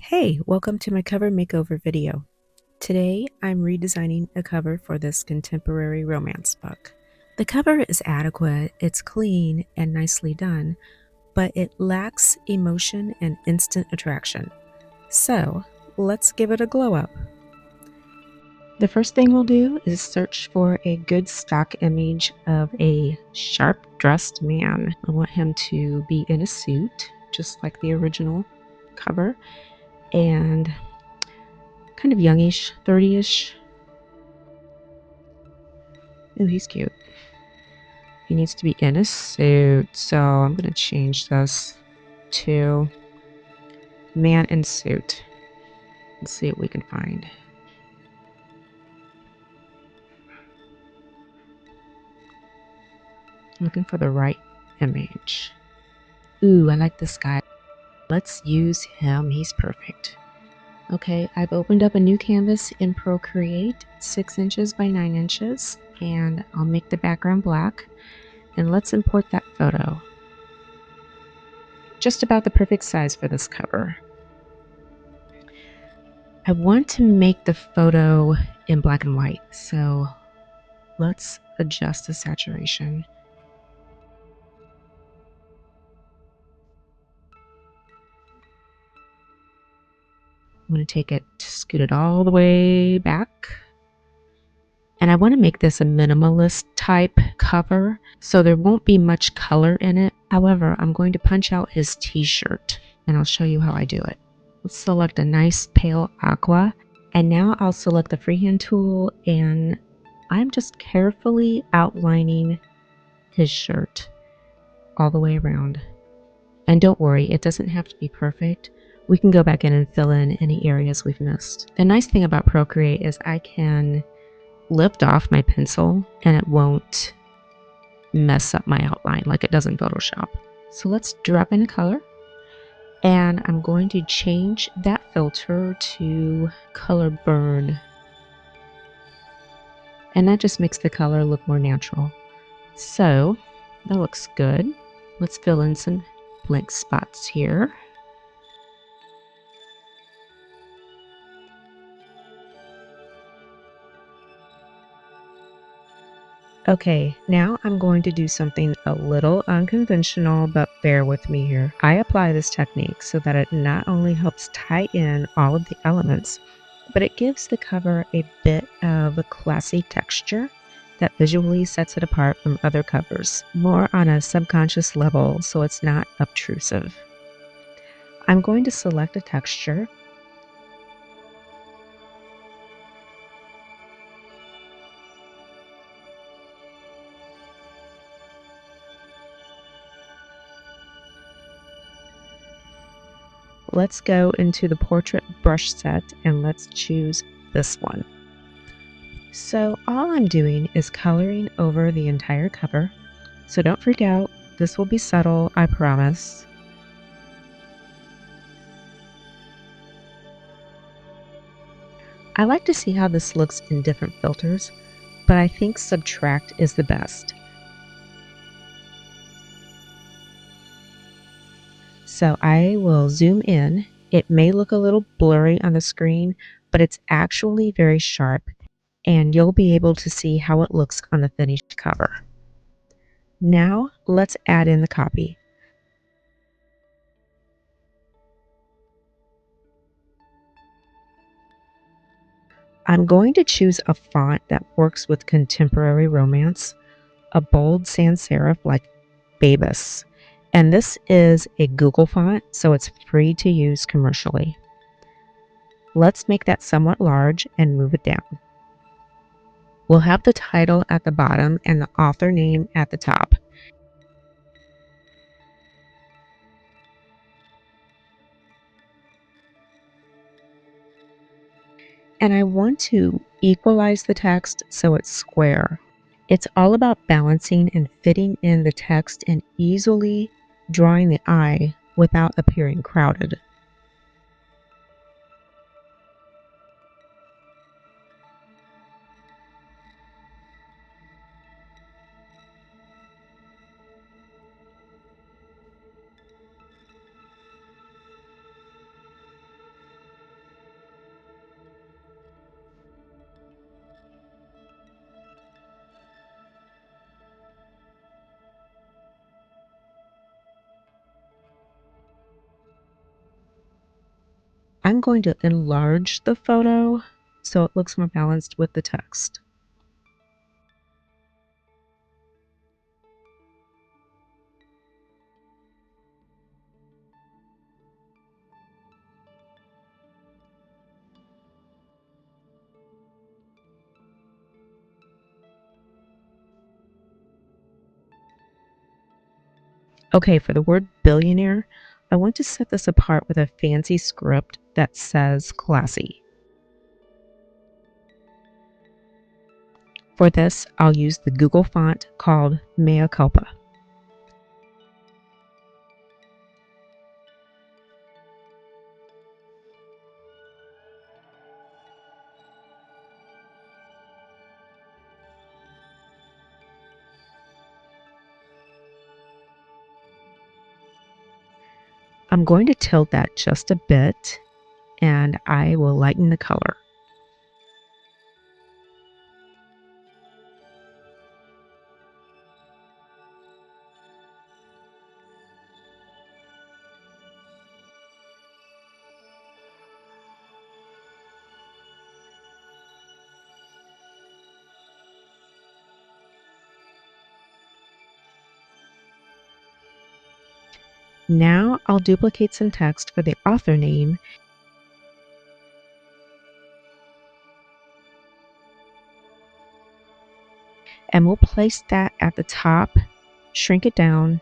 Hey, welcome to my cover makeover video. Today, I'm redesigning a cover for this contemporary romance book. The cover is adequate, it's clean and nicely done, but it lacks emotion and instant attraction. So, let's give it a glow up. The first thing we'll do is search for a good stock image of a sharp-dressed man. I want him to be in a suit, just like the original cover, and kind of youngish, 30-ish. Oh, he's cute. He needs to be in a suit, so I'm going to change this to man in suit. Let's see what we can find. Looking for the right image. Ooh, I like this guy. Let's use him. He's perfect. Okay, I've opened up a new canvas in Procreate, 6 inches by 9 inches, and I'll make the background black. And let's import that photo. Just about the perfect size for this cover. I want to make the photo in black and white, so let's adjust the saturation. I'm going to take it, scoot it all the way back. And I want to make this a minimalist type cover, so there won't be much color in it. However, I'm going to punch out his t-shirt, and I'll show you how I do it. Let's select a nice pale aqua, and now I'll select the freehand tool, and I'm just carefully outlining his shirt all the way around. And don't worry, it doesn't have to be perfect. We can go back in and fill in any areas we've missed. The nice thing about Procreate is I can lift off my pencil and it won't mess up my outline like it does in Photoshop. So let's drop in a color, and I'm going to change that filter to color burn. And that just makes the color look more natural. So that looks good. Let's fill in some blank spots here. Okay, now I'm going to do something a little unconventional, but bear with me here. I apply this technique so that it not only helps tie in all of the elements, but it gives the cover a bit of a classy texture that visually sets it apart from other covers, more on a subconscious level so it's not obtrusive. I'm going to select a texture. Let's go into the portrait brush set and let's choose this one. So all I'm doing is coloring over the entire cover. So don't freak out. This will be subtle, I promise. I like to see how this looks in different filters, but I think subtract is the best. So I will zoom in. It may look a little blurry on the screen, but it's actually very sharp, and you'll be able to see how it looks on the finished cover. Now let's add in the copy. I'm going to choose a font that works with contemporary romance, a bold sans serif like Babus. And this is a Google font, so it's free to use commercially. Let's make that somewhat large and move it down. We'll have the title at the bottom and the author name at the top. And I want to equalize the text so it's square. It's all about balancing and fitting in the text and easily drawing the eye without appearing crowded. I'm going to enlarge the photo so it looks more balanced with the text. Okay, for the word billionaire, I want to set this apart with a fancy script that says classy. For this, I'll use the Google font called Mea Culpa. I'm going to tilt that just a bit, and I will lighten the color. Now I'll duplicate some text for the author name and we'll place that at the top, shrink it down,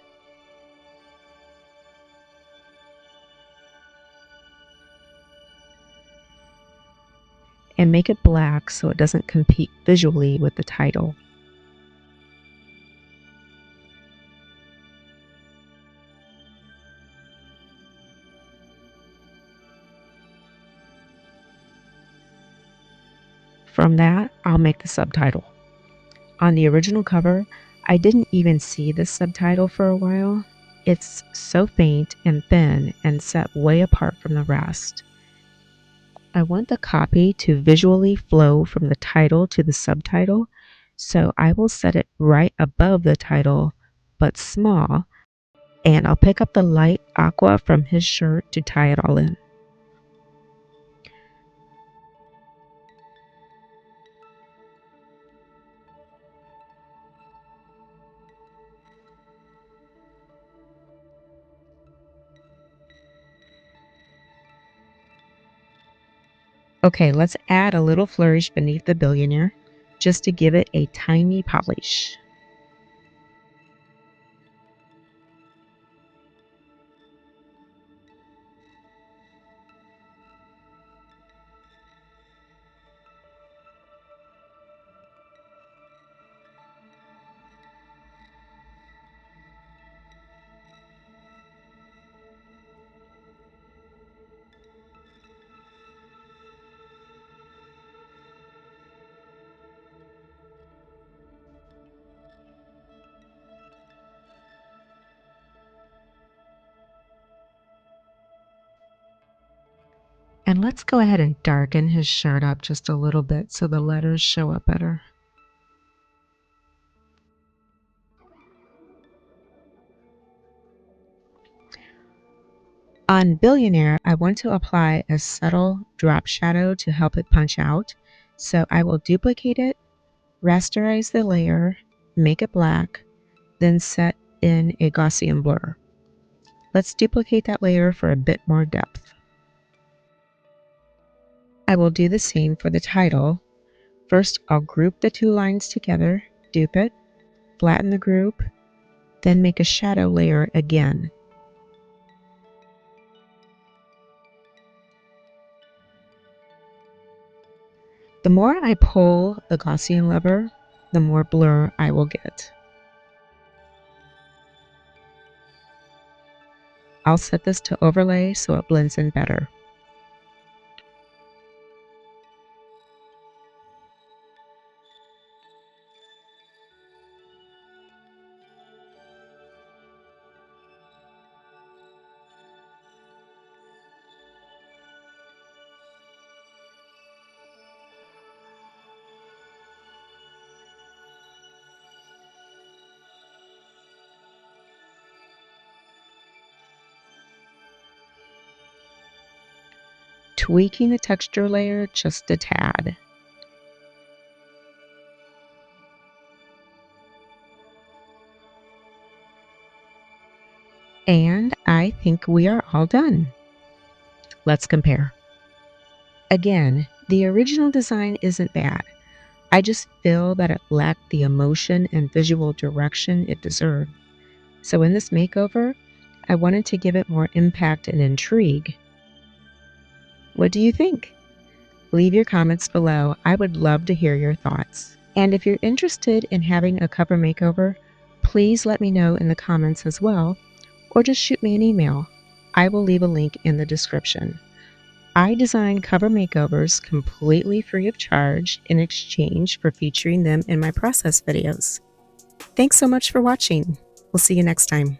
and make it black so it doesn't compete visually with the title. From that, I'll make the subtitle. On the original cover, I didn't even see this subtitle for a while. It's so faint and thin and set way apart from the rest. I want the copy to visually flow from the title to the subtitle, so I will set it right above the title, but small, and I'll pick up the light aqua from his shirt to tie it all in. Okay, let's add a little flourish beneath the billionaire, just to give it a tiny polish. And let's go ahead and darken his shirt up just a little bit so the letters show up better. On Billionaire, I want to apply a subtle drop shadow to help it punch out. So I will duplicate it, rasterize the layer, make it black, then set in a Gaussian blur. Let's duplicate that layer for a bit more depth. I will do the same for the title. First, I'll group the two lines together, dupe it, flatten the group, then make a shadow layer again. The more I pull the Gaussian lever, the more blur I will get. I'll set this to overlay so it blends in better. tweaking the texture layer just a tad. And I think we are all done. Let's compare. Again, the original design isn't bad. I just feel that it lacked the emotion and visual direction it deserved. So in this makeover, I wanted to give it more impact and intrigue. What do you think? Leave your comments below. I would love to hear your thoughts. And if you're interested in having a cover makeover, please let me know in the comments as well, or just shoot me an email. I will leave a link in the description. I design cover makeovers completely free of charge in exchange for featuring them in my process videos. Thanks so much for watching. We'll see you next time.